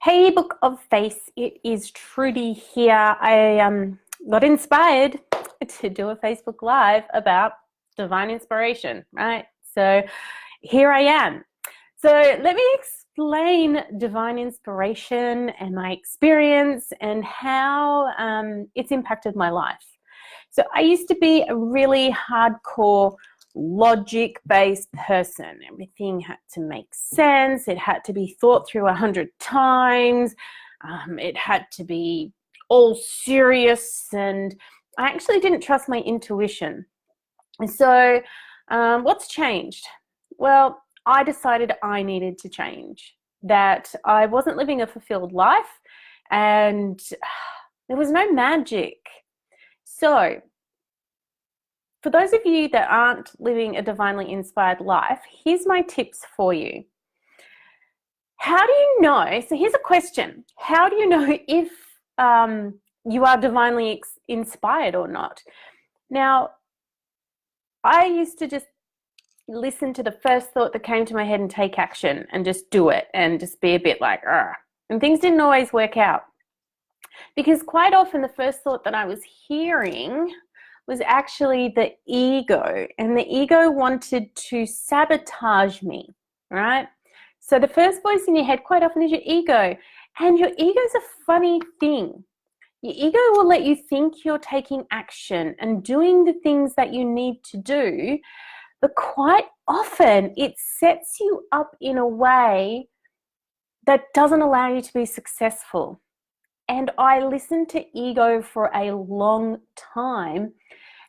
Hey, Book of Face, it is Trudy here. I got inspired to do a Facebook Live about divine inspiration, right? So here I am. So let me explain divine inspiration and my experience and how it's impacted my life. So I used to be a really hardcore logic-based person. Everything had to make sense. It had to be thought through 100 times. It had to be all serious, and I actually didn't trust my intuition. And so what's changed? Well, I decided I needed to change, that I wasn't living a fulfilled life and there was no magic. So for those of you that aren't living a divinely inspired life, here's my tips for you. How do you know? So here's a question. How do you know if you are divinely inspired or not? Now, I used to just listen to the first thought that came to my head and take action and just do it and just be a bit like, "Argh." And things didn't always work out. Because quite often the first thought that I was hearing was actually the ego, and the ego wanted to sabotage me, right? So the first voice in your head quite often is your ego, and your ego is a funny thing. Your ego will let you think you're taking action and doing the things that you need to do, but quite often it sets you up in a way that doesn't allow you to be successful. And I listened to ego for a long time.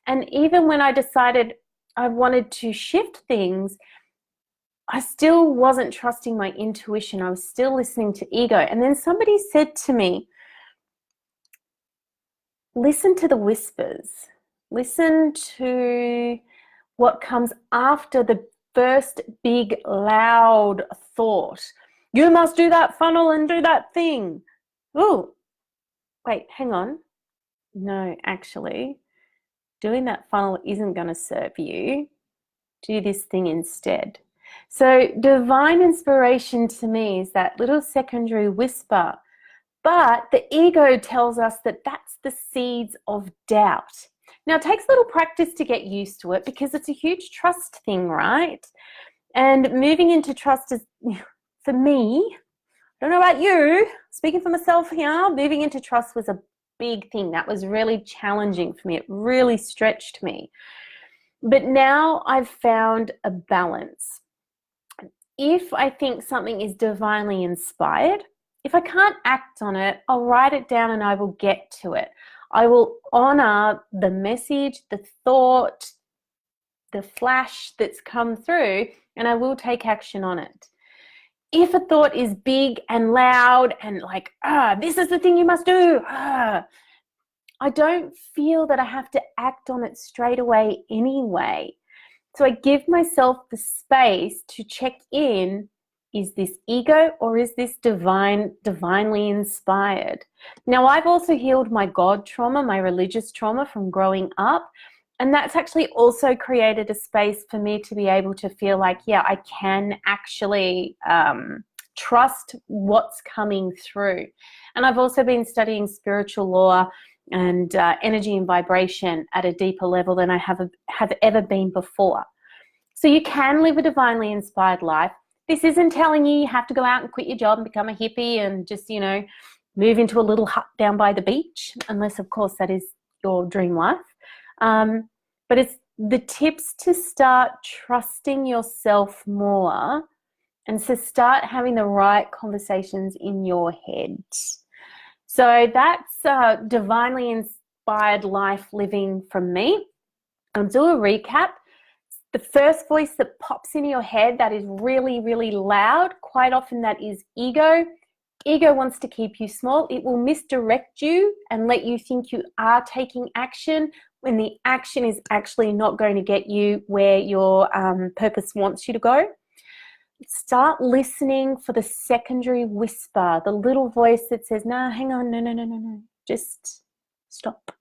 And even when I decided I wanted to shift things, I still wasn't trusting my intuition. I was still listening to ego. And then somebody said to me, listen to the whispers. Listen to what comes after the first big loud thought. You must do that funnel and do that thing. Oh, wait, hang on. No, actually, doing that funnel isn't going to serve you. Do this thing instead. So divine inspiration to me is that little secondary whisper, but the ego tells us that that's the seeds of doubt. Now, it takes a little practice to get used to it because it's a huge trust thing, right? And moving into trust is, for me, I don't know about you, speaking for myself here, moving into trust was a big thing. That was really challenging for me. It really stretched me. But now I've found a balance. If I think something is divinely inspired, if I can't act on it, I'll write it down and I will get to it. I will honor the message, the thought, the flash that's come through, and I will take action on it. If a thought is big and loud and like, this is the thing you must do, I don't feel that I have to act on it straight away anyway. So I give myself the space to check in, is this ego or is this divinely inspired? Now, I've also healed my God trauma, my religious trauma from growing up. And that's actually also created a space for me to be able to feel like, yeah, I can actually trust what's coming through. And I've also been studying spiritual law and energy and vibration at a deeper level than I have ever been before. So you can live a divinely inspired life. This isn't telling you have to go out and quit your job and become a hippie and just, move into a little hut down by the beach, unless, of course, that is your dream life. But it's the tips to start trusting yourself more and to start having the right conversations in your head. So that's divinely inspired life living from me. I'll do a recap. The first voice that pops into your head that is really, really loud, quite often that is ego. Ego wants to keep you small. It will misdirect you and let you think you are taking action when the action is actually not going to get you where your purpose wants you to go. Start listening for the secondary whisper, the little voice that says, nah, hang on, no, just stop.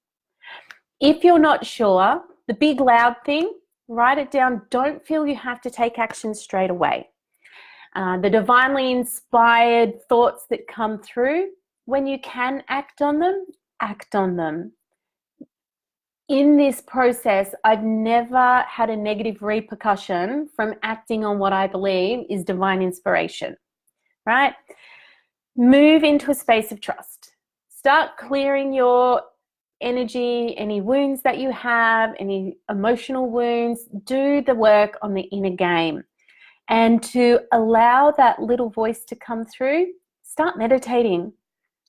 If you're not sure, the big loud thing, write it down. Don't feel you have to take action straight away. the divinely inspired thoughts that come through, when you can act on them, act on them. In this process, I've never had a negative repercussion from acting on what I believe is divine inspiration, right? Move into a space of trust. Start clearing your energy, any wounds that you have, any emotional wounds. Do the work on the inner game. And to allow that little voice to come through, start meditating.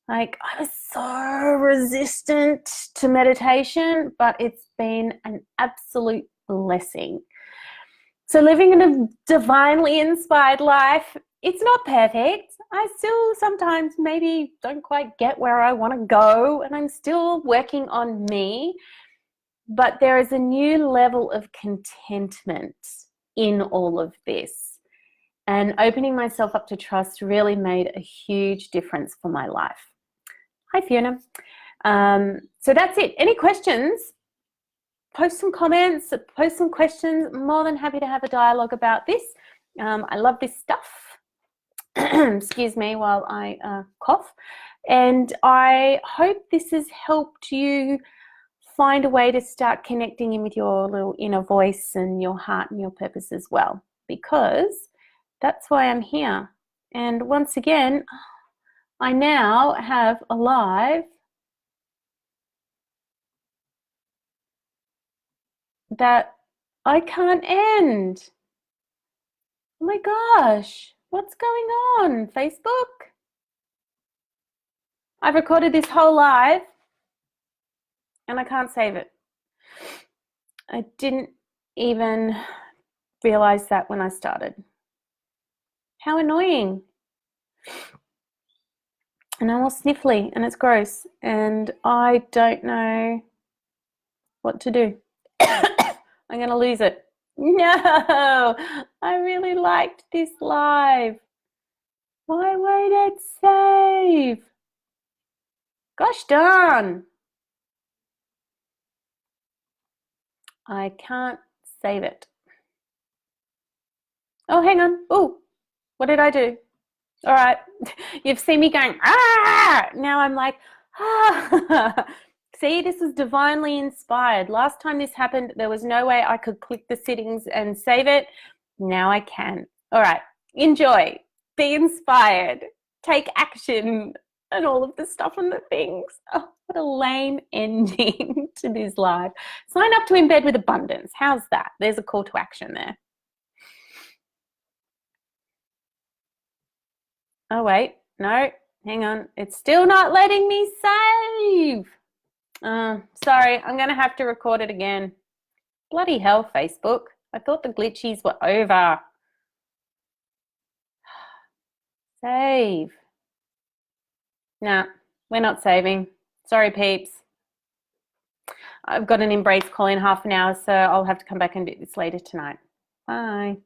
Like, I was so resistant to meditation, but it's been an absolute blessing. So living in a divinely inspired life, it's not perfect. I still sometimes maybe don't quite get where I want to go, and I'm still working on me. But there is a new level of contentment in all of this. And opening myself up to trust really made a huge difference for my life. Hi, Fiona. So that's it. Any questions? Post some comments, post some questions. More than happy to have a dialogue about this. I love this stuff. Excuse me while I cough. And I hope this has helped you find a way to start connecting in with your little inner voice and your heart and your purpose as well, because that's why I'm here. And once again, I now have a live that I can't end. Oh my gosh, what's going on, Facebook? I've recorded this whole live and I can't save it. I didn't even realize that when I started. How annoying. And I'm all sniffly and it's gross and I don't know what to do. I'm going to lose it. No, I really liked this live. Why won't it save? Gosh darn. I can't save it. Oh, hang on. Oh, what did I do? All right. You've seen me going, ah! Now I'm like, ah. See, this was divinely inspired. Last time this happened, there was no way I could click the settings and save it. Now I can. All right. Enjoy. Be inspired. Take action. And all of the stuff and the things. Oh, what a lame ending to this live. Sign up to Embed with Abundance. How's that? There's a call to action there. Oh, wait. No, hang on. It's still not letting me save. Sorry, I'm going to have to record it again. Bloody hell, Facebook. I thought the glitchies were over. Save. Nah, we're not saving. Sorry, peeps. I've got an embrace call in half an hour, so I'll have to come back and do this later tonight. Bye.